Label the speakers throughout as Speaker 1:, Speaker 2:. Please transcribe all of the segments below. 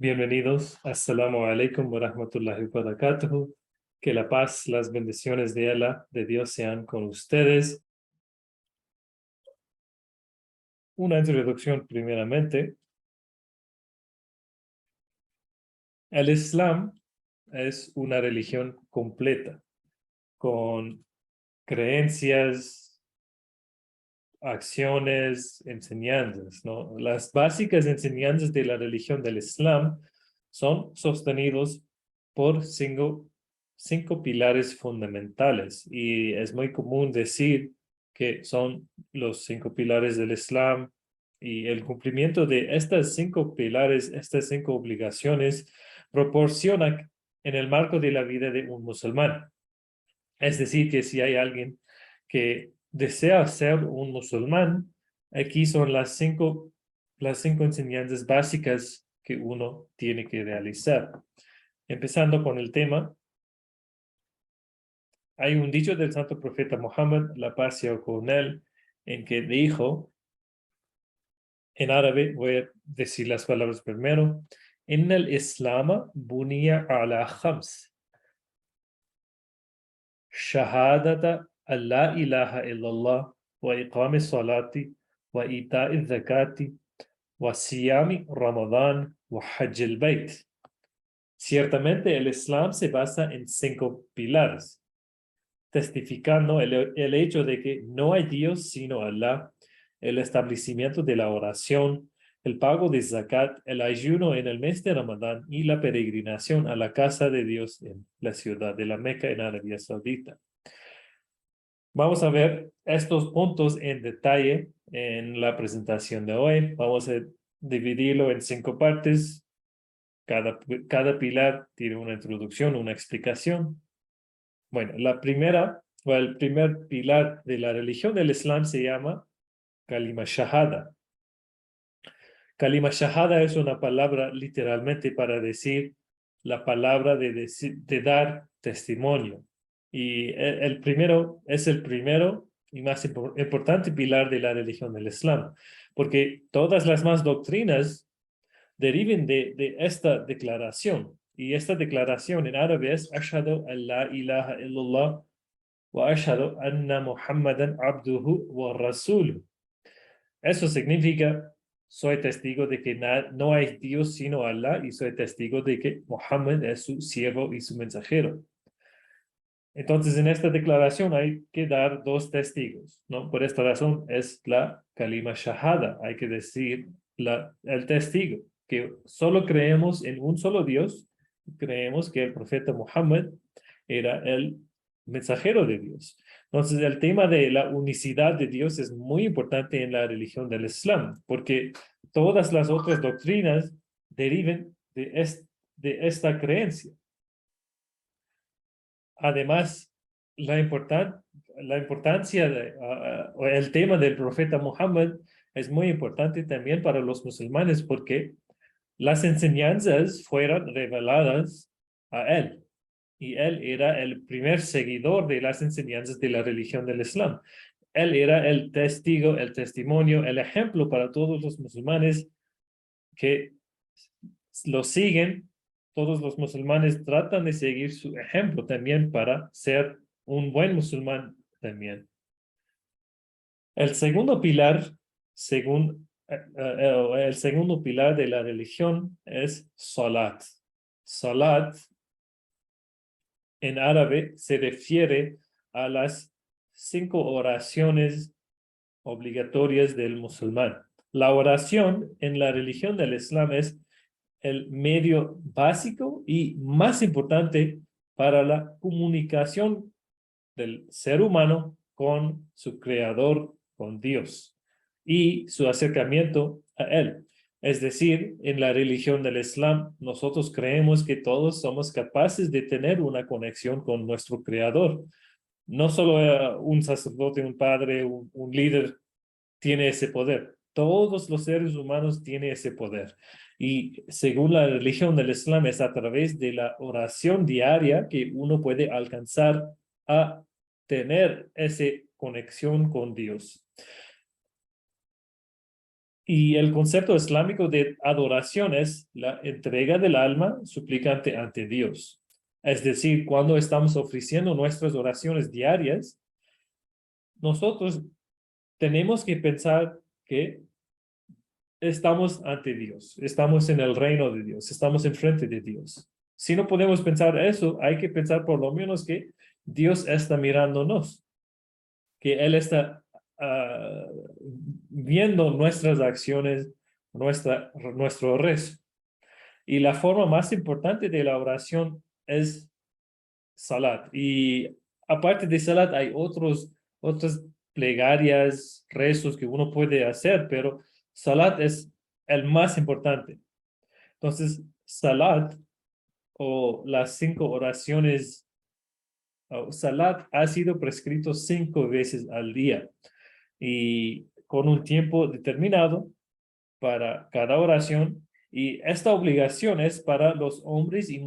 Speaker 1: Bienvenidos. Assalamu alaikum wa rahmatullahi wa barakatuhu. Que la paz, las bendiciones de Allah, de Dios sean con ustedes. Una introducción primeramente. El Islam es una religión completa, con creencias, acciones, enseñanzas, ¿no? Las básicas enseñanzas de la religión del Islam son sostenidos por cinco pilares fundamentales, y es muy común decir que son los 5 pilares del Islam, y el cumplimiento de estas 5 pilares, estas 5 obligaciones, proporciona en el marco de la vida de un musulmán. Es decir, que si hay alguien que desea ser un musulmán, aquí son las cinco enseñanzas básicas que uno tiene que realizar. Empezando con el tema, hay un dicho del santo profeta Muhammad, la paz sea con él, en que dijo, en árabe, voy a decir las palabras primero: "Inna al-Islam buniya ala khams, shahadata an la ilaha illallah, wa iqami salati, wa ita'i zakati, wa siyami Ramadan, wa hajj al-bayt." Ciertamente el Islam se basa en 5 pilares, testificando el hecho de que no hay Dios sino Allah, el establecimiento de la oración, el pago de zakat, el ayuno en el mes de Ramadán y la peregrinación a la casa de Dios en la ciudad de la Meca, en Arabia Saudita. Vamos a ver estos puntos en detalle en la presentación de hoy. Vamos a dividirlo en 5 partes. Cada pilar tiene una introducción, una explicación. Bueno, el primer pilar de la religión del Islam se llama Kalima Shahada. Kalima Shahada es una palabra literalmente para decir la palabra de dar testimonio. Y el primero y más importante pilar de la religión del Islam, porque todas las más doctrinas deriven de esta declaración. Y esta declaración en árabe es Ashhadu an la ilaha illallah wa ashhadu anna Muhammadan abduhu wa rasuluhu. Eso significa: soy testigo de que no hay Dios sino Allah, y soy testigo de que Muhammad es su siervo y su mensajero. Entonces, en esta declaración hay que dar 2 testigos, ¿no? Por esta razón es la Kalima Shahada. Hay que decir el testigo, que solo creemos en un solo Dios, creemos que el profeta Muhammad era el mensajero de Dios. Entonces, el tema de la unicidad de Dios es muy importante en la religión del Islam, porque todas las otras doctrinas deriven de esta creencia. Además, la importancia el tema del profeta Muhammad es muy importante también para los musulmanes, porque las enseñanzas fueron reveladas a él, y él era el primer seguidor de las enseñanzas de la religión del Islam. Él era el testigo, el testimonio, el ejemplo para todos los musulmanes que lo siguen. Todos los musulmanes tratan de seguir su ejemplo también para ser un buen musulmán también. El segundo pilar, el segundo pilar de la religión es Salat. Salat en árabe se refiere a las 5 oraciones obligatorias del musulmán. La oración en la religión del Islam es el medio básico y más importante para la comunicación del ser humano con su creador, con Dios, y su acercamiento a él. Es decir, en la religión del Islam, nosotros creemos que todos somos capaces de tener una conexión con nuestro creador. No solo un sacerdote, un padre, un líder tiene ese poder. Todos los seres humanos tienen ese poder. Y según la religión del Islam, es a través de la oración diaria que uno puede alcanzar a tener esa conexión con Dios. Y el concepto islámico de adoración es la entrega del alma suplicante ante Dios. Es decir, cuando estamos ofreciendo nuestras oraciones diarias, nosotros tenemos que pensar que estamos ante Dios, estamos en el reino de Dios, estamos enfrente de Dios. Si no podemos pensar eso, hay que pensar por lo menos que Dios está mirándonos, que Él está viendo nuestras acciones, nuestro rezo. Y la forma más importante de la oración es salat. Y aparte de salat hay otras plegarias, rezos que uno puede hacer, pero salat es el más importante. Entonces, salat o las 5 oraciones, salat ha sido prescrito 5 veces al día y con un tiempo determinado para cada oración. Y esta obligación es para los hombres y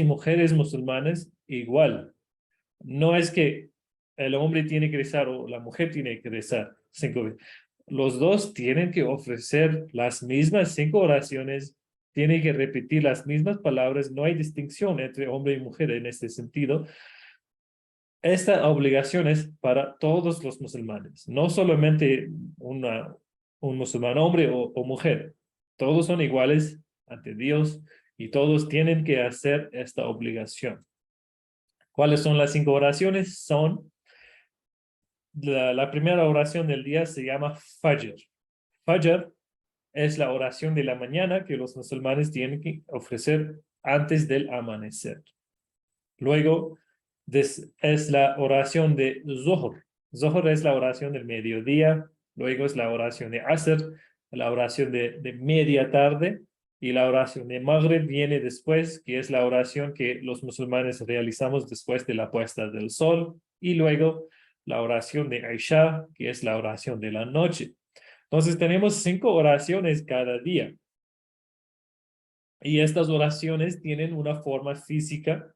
Speaker 1: mujeres musulmanes igual. No es que el hombre tiene que rezar o la mujer tiene que rezar 5 veces. Los dos tienen que ofrecer las mismas 5 oraciones, tienen que repetir las mismas palabras, no hay distinción entre hombre y mujer en este sentido. Esta obligación es para todos los musulmanes, no solamente un musulmán hombre o mujer. Todos son iguales ante Dios y todos tienen que hacer esta obligación. ¿Cuáles son las 5 oraciones? Son la primera oración del día se llama Fajr. Fajr es la oración de la mañana que los musulmanes tienen que ofrecer antes del amanecer. Luego es la oración de Zohor. Zohor es la oración del mediodía. Luego es la oración de Asr, la oración de media tarde. Y la oración de Maghrib viene después, que es la oración que los musulmanes realizamos después de la puesta del sol. Y luego la oración de Isha, que es la oración de la noche. Entonces tenemos 5 oraciones cada día. Y estas oraciones tienen una forma física,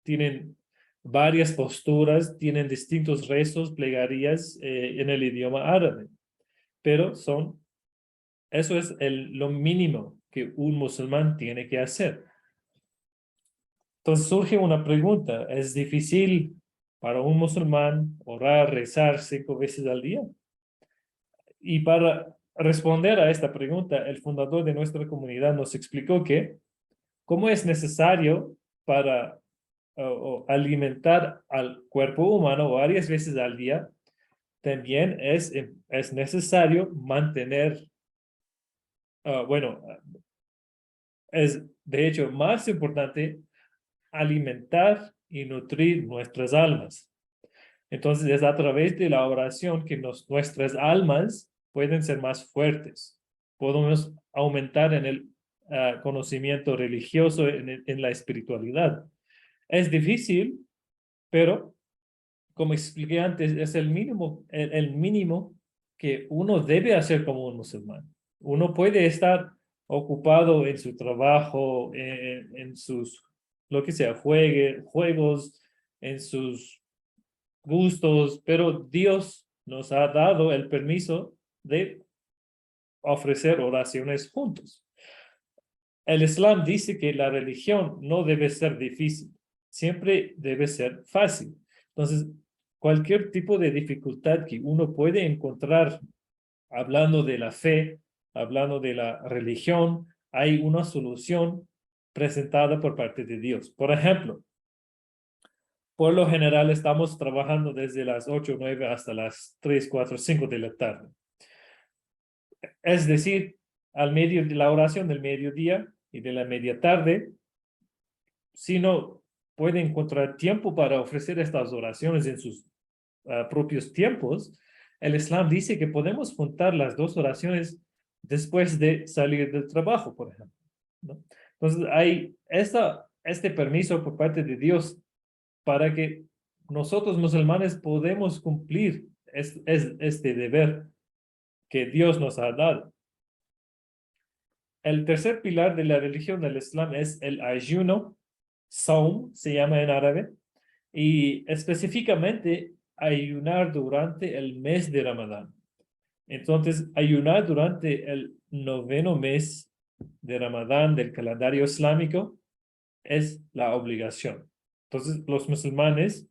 Speaker 1: tienen varias posturas, tienen distintos rezos, plegarias en el idioma árabe. Pero eso es lo mínimo que un musulmán tiene que hacer. Entonces surge una pregunta, ¿es difícil para un musulmán orar, rezar 5 veces al día? Y para responder a esta pregunta, el fundador de nuestra comunidad nos explicó que cómo es necesario para alimentar al cuerpo humano varias veces al día, también es necesario mantener, bueno, es de hecho más importante alimentar y nutrir nuestras almas. Entonces es a través de la oración que nuestras almas pueden ser más fuertes. Podemos aumentar en el conocimiento religioso, en la espiritualidad. Es difícil, pero como expliqué antes, es el mínimo que uno debe hacer como un musulmán. Uno puede estar ocupado en su trabajo, en sus, lo que sea, juegos, en sus gustos, pero Dios nos ha dado el permiso de ofrecer oraciones juntos. El Islam dice que la religión no debe ser difícil, siempre debe ser fácil. Entonces, cualquier tipo de dificultad que uno puede encontrar hablando de la fe, hablando de la religión, hay una solución presentada por parte de Dios. Por ejemplo, por lo general estamos trabajando desde las 8 o 9 hasta las 3, 4, 5 de la tarde. Es decir, al medio de la oración del mediodía y de la media tarde, si no puede encontrar tiempo para ofrecer estas oraciones en sus propios tiempos, el Islam dice que podemos juntar las 2 oraciones después de salir del trabajo, por ejemplo, ¿no? Entonces hay este permiso por parte de Dios para que nosotros musulmanes podemos cumplir este deber que Dios nos ha dado. El tercer pilar de la religión del Islam es el ayuno, Saum se llama en árabe, y específicamente ayunar durante el mes de Ramadán. Entonces, ayunar durante el 9º mes de Ramadán del calendario islámico es la obligación. Entonces, los musulmanes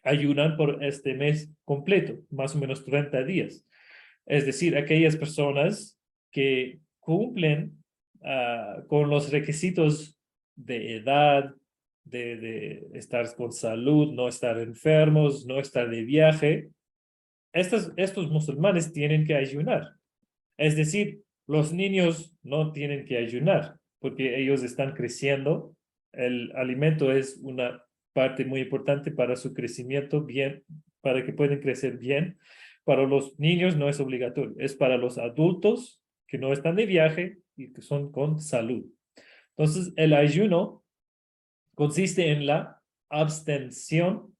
Speaker 1: ayunan por este mes completo, más o menos 30 días. Es decir, aquellas personas que cumplen con los requisitos de edad, de estar con salud, no estar enfermos, no estar de viaje, estos musulmanes tienen que ayunar. Es decir, los niños no tienen que ayunar porque ellos están creciendo. El alimento es una parte muy importante para su crecimiento bien, para que puedan crecer bien. Para los niños no es obligatorio, es para los adultos que no están de viaje y que son con salud. Entonces, el ayuno consiste en la abstención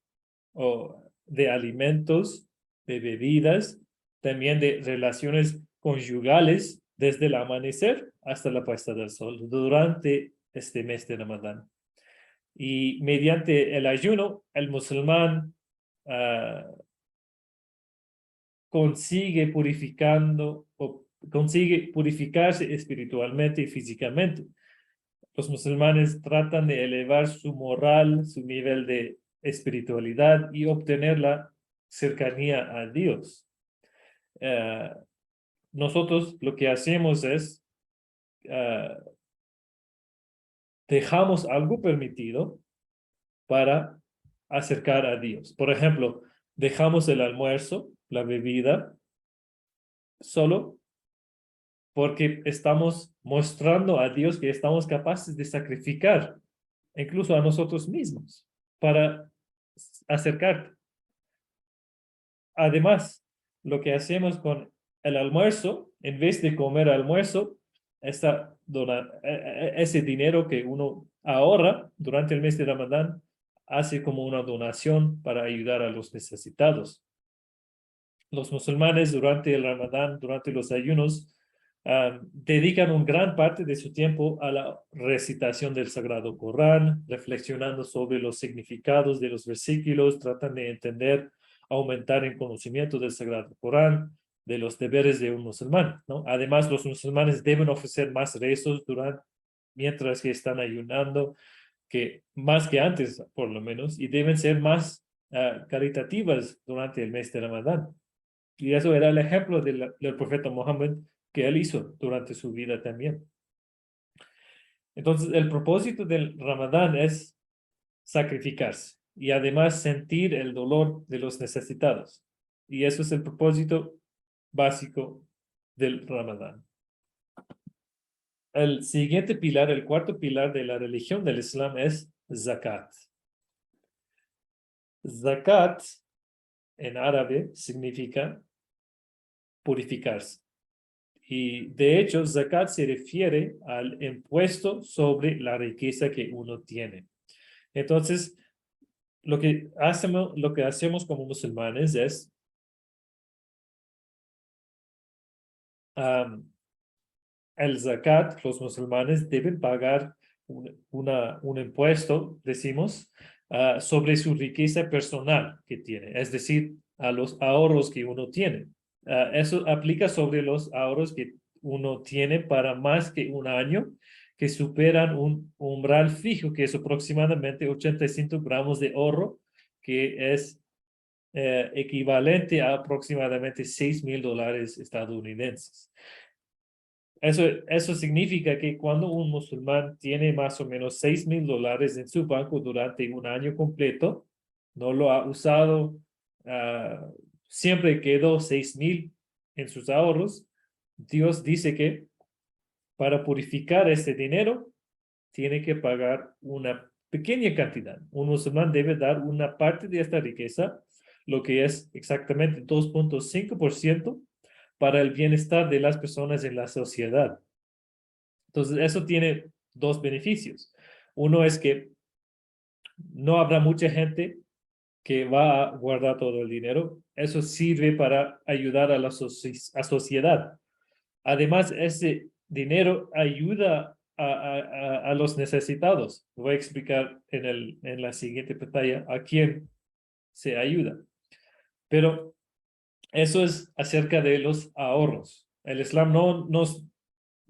Speaker 1: de alimentos, de bebidas, también de relaciones conyugales desde el amanecer hasta la puesta del sol durante este mes de Ramadán. Y mediante el ayuno, el musulmán consigue consigue purificarse espiritualmente y físicamente. Los musulmanes tratan de elevar su moral, su nivel de espiritualidad y obtener la cercanía a Dios. Nosotros lo que hacemos es dejamos algo permitido para acercar a Dios. Por ejemplo, dejamos el almuerzo, la bebida, solo porque estamos mostrando a Dios que estamos capaces de sacrificar incluso a nosotros mismos para acercarte. Además, lo que hacemos con el almuerzo, en vez de comer almuerzo, ese dinero que uno ahorra durante el mes de Ramadán, hace como una donación para ayudar a los necesitados. Los musulmanes durante el Ramadán, durante los ayunos, dedican una gran parte de su tiempo a la recitación del Sagrado Corán, reflexionando sobre los significados de los versículos, tratan de entender, aumentar el conocimiento del Sagrado Corán, de los deberes de un musulmán, ¿no? Además, los musulmanes deben ofrecer más rezos mientras que están ayunando, más que antes, por lo menos, y deben ser más caritativas durante el mes de Ramadán. Y eso era el ejemplo del profeta Muhammad que él hizo durante su vida también. Entonces, el propósito del Ramadán es sacrificarse y además sentir el dolor de los necesitados. Y eso es el propósito básico del Ramadán. El siguiente pilar, el cuarto pilar de la religión del Islam es zakat. Zakat en árabe significa purificarse. Y de hecho, zakat se refiere al impuesto sobre la riqueza que uno tiene. Entonces, lo que hacemos como musulmanes es el zakat, los musulmanes deben pagar un impuesto, decimos, sobre su riqueza personal que tiene, es decir, a los ahorros que uno tiene. Eso aplica sobre los ahorros que uno tiene para más que un año, que superan un umbral fijo, que es aproximadamente 85 gramos de oro, que es equivalente a aproximadamente $6,000 estadounidenses. Eso significa que cuando un musulmán tiene más o menos $6,000 en su banco durante un año completo, no lo ha usado, siempre quedó 6,000 en sus ahorros, Dios dice que para purificar este dinero, tiene que pagar una pequeña cantidad. Un musulmán debe dar una parte de esta riqueza, lo que es exactamente 2.5% para el bienestar de las personas en la sociedad. Entonces, eso tiene dos beneficios. Uno es que no habrá mucha gente que va a guardar todo el dinero. Eso sirve para ayudar a la sociedad. Además, ese dinero ayuda a los necesitados. Voy a explicar en la siguiente pantalla a quién se ayuda. Pero Eso es acerca de los ahorros. El Islam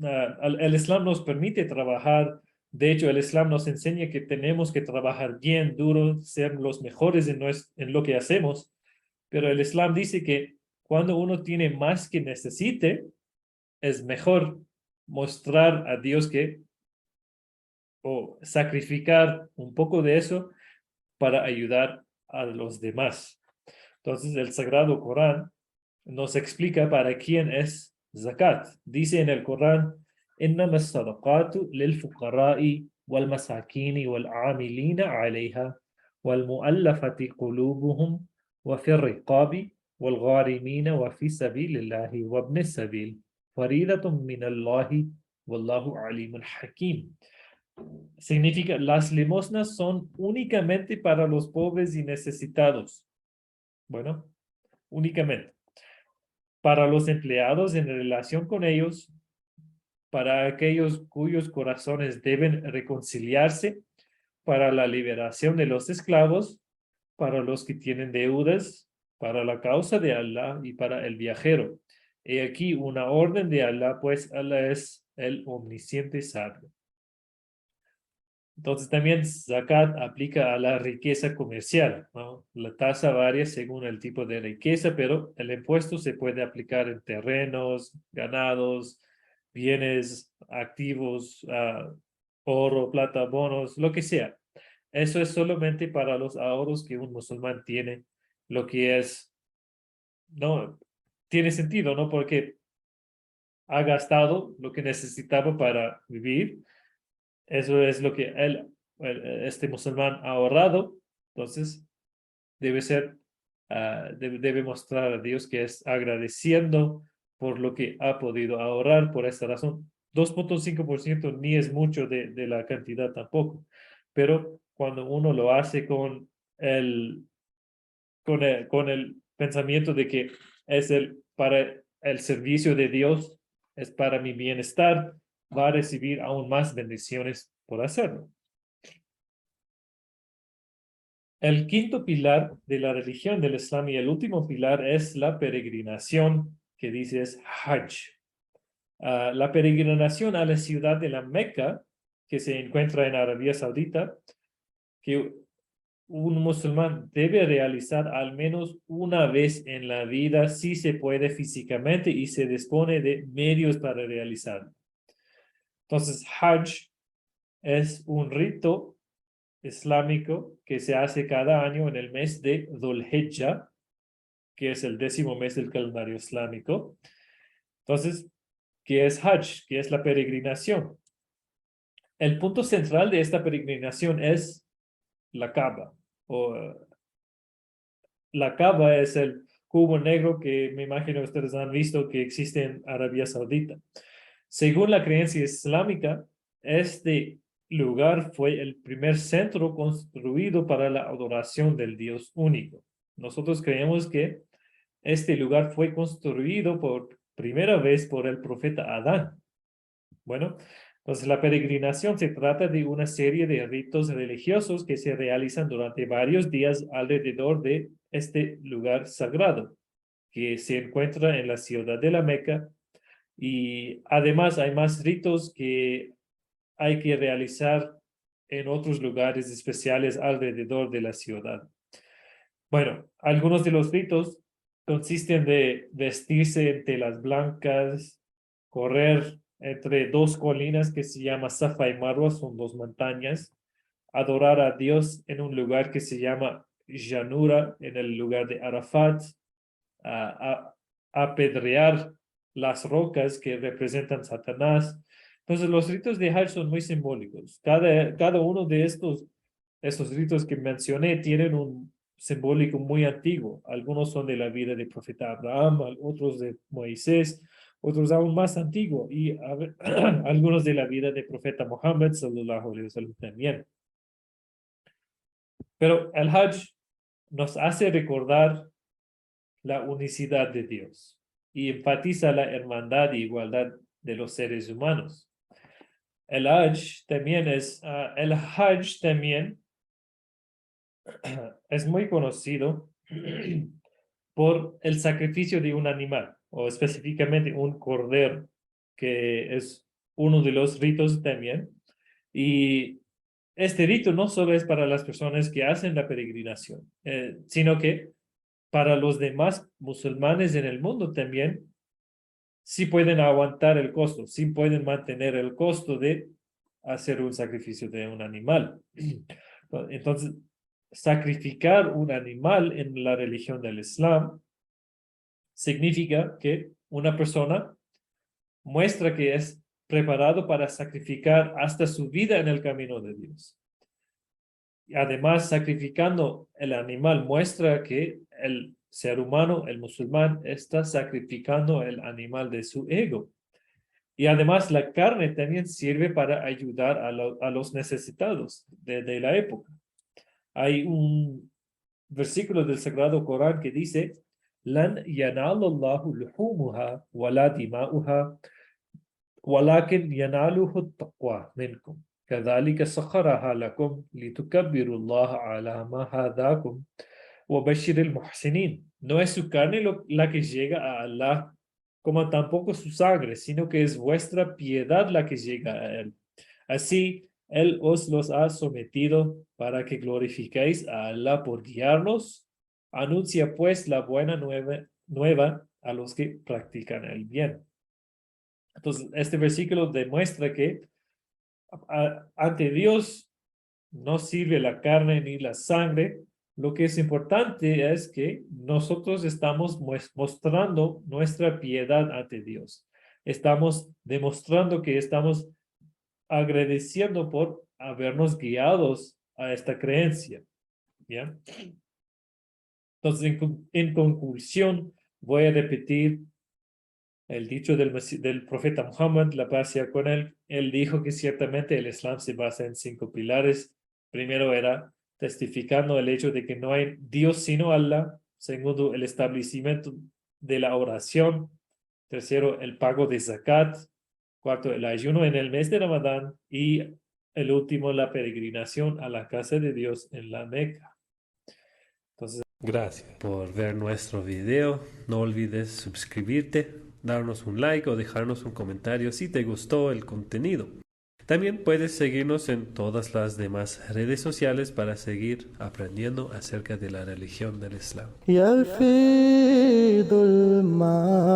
Speaker 1: el Islam nos permite trabajar. De hecho, el Islam nos enseña que tenemos que trabajar bien, duro, ser los mejores en lo que hacemos. Pero el Islam dice que cuando uno tiene más que necesite, es mejor mostrar a Dios que o sacrificar un poco de eso para ayudar a los demás. Entonces, el Sagrado Corán nos explica para quién es zakat. Dice en el Corán: إنما الصدقات للفقراء والمساكين والعاملين عليها والمؤلفة قلوبهم وفي الرقاب والغارمين وفي سبيل الله وابن السبيل فريضة من الله والله عليم حكيم. Significa, las limosnas son únicamente para los pobres y necesitados. Bueno, únicamente. Para los empleados en relación con ellos, para aquellos cuyos corazones deben reconciliarse, para la liberación de los esclavos, para los que tienen deudas, para la causa de Allah y para el viajero. He aquí una orden de Allah, pues Allah es el omnisciente sabio. Entonces también zakat aplica a la riqueza comercial, ¿no? La tasa varía según el tipo de riqueza, pero el impuesto se puede aplicar en terrenos, ganados, bienes, activos, oro, plata, bonos, lo que sea. Eso es solamente para los ahorros que un musulmán tiene, lo que es, no, tiene sentido, ¿no? Porque ha gastado lo que necesitaba para vivir. Eso es lo que este musulmán ha ahorrado. Entonces, debe ser, debe mostrar a Dios que es agradeciendo por lo que ha podido ahorrar. Por esta razón, 2,5% ni es mucho de la cantidad tampoco. Pero cuando uno lo hace el, con el pensamiento de que es para el servicio de Dios, es para mi bienestar, va a recibir aún más bendiciones por hacerlo. El quinto pilar de la religión del Islam y el último pilar es la peregrinación, que dice es Hajj. La peregrinación a la ciudad de la Meca, que se encuentra en Arabia Saudita, que un musulmán debe realizar al menos una vez en la vida si se puede físicamente y se dispone de medios para realizarlo. Entonces, Hajj es un rito islámico que se hace cada año en el mes de Dhul Hijjah, que es el 10º mes del calendario islámico. Entonces, ¿qué es Hajj? ¿Qué es la peregrinación? El punto central de esta peregrinación es la Kaaba. La Kaaba es el cubo negro que me imagino ustedes han visto que existe en Arabia Saudita. Según la creencia islámica, este lugar fue el primer centro construido para la adoración del Dios único. Nosotros creemos que este lugar fue construido por primera vez por el profeta Adán. Bueno, entonces la peregrinación se trata de una serie de ritos religiosos que se realizan durante varios días alrededor de este lugar sagrado, que se encuentra en la ciudad de la Meca. Y además hay más ritos que hay que realizar en otros lugares especiales alrededor de la ciudad. Bueno, algunos de los ritos consisten de vestirse en telas blancas, correr entre dos colinas que se llama Safa y Marwa, son dos montañas, adorar a Dios en un lugar que se llama Llanura, en el lugar de Arafat, apedrear las rocas que representan Satanás. Entonces, los ritos de Hajj son muy simbólicos. Cada uno de estos ritos que mencioné tienen un simbólico muy antiguo. Algunos son de la vida del profeta Abraham, otros de Moisés, otros aún más antiguos, y algunos de la vida del profeta Muhammad, sallallahu alaihi wasallam, también. Pero el Hajj nos hace recordar la unicidad de Dios y enfatiza la hermandad e igualdad de los seres humanos. El Hajj también es muy conocido por el sacrificio de un animal, o específicamente un cordero, que es uno de los ritos también. Y este rito no solo es para las personas que hacen la peregrinación, sino que para los demás musulmanes en el mundo también sí pueden aguantar el costo, sí pueden mantener el costo de hacer un sacrificio de un animal. Entonces, sacrificar un animal en la religión del Islam significa que una persona muestra que es preparado para sacrificar hasta su vida en el camino de Dios. Además, sacrificando el animal muestra que el ser humano, el musulmán, está sacrificando el animal de su ego. Y además la carne también sirve para ayudar a los necesitados de la época. Hay un versículo del Sagrado Corán que dice, "Lan yanalallahu luhumuha wala dima'uha, walakin yanaluhu taqwa minkum. كذلك سخرها لكم لتكبروا الله على ما هداكم وبشر المحسنين". No es su carne la que llega a Allah, como tampoco su sangre, sino que es vuestra piedad la que llega a Él. Así, Él os los ha sometido para que glorifiquéis a Allah por guiarnos. Anuncia pues la buena nueva a los que practican el bien. Entonces, este versículo demuestra que ante Dios no sirve la carne ni la sangre. Lo que es importante es que nosotros estamos mostrando nuestra piedad ante Dios. Estamos demostrando que estamos agradeciendo por habernos guiados a esta creencia. ¿Ya? Entonces, en conclusión, voy a repetir el dicho del profeta Muhammad, la paz sea con él. Él dijo que ciertamente el Islam se basa en 5 pilares. Primero era testificando el hecho de que no hay Dios sino Allah. Segundo, el establecimiento de la oración. Tercero, el pago de zakat. Cuarto, el ayuno en el mes de Ramadán. Y el último, la peregrinación a la casa de Dios en la Meca. Entonces, gracias por ver nuestro video. No olvides suscribirte, darnos un like o dejarnos un comentario si te gustó el contenido. También puedes seguirnos en todas las demás redes sociales para seguir aprendiendo acerca de la religión del Islam. يفيض المال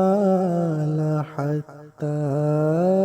Speaker 1: حتى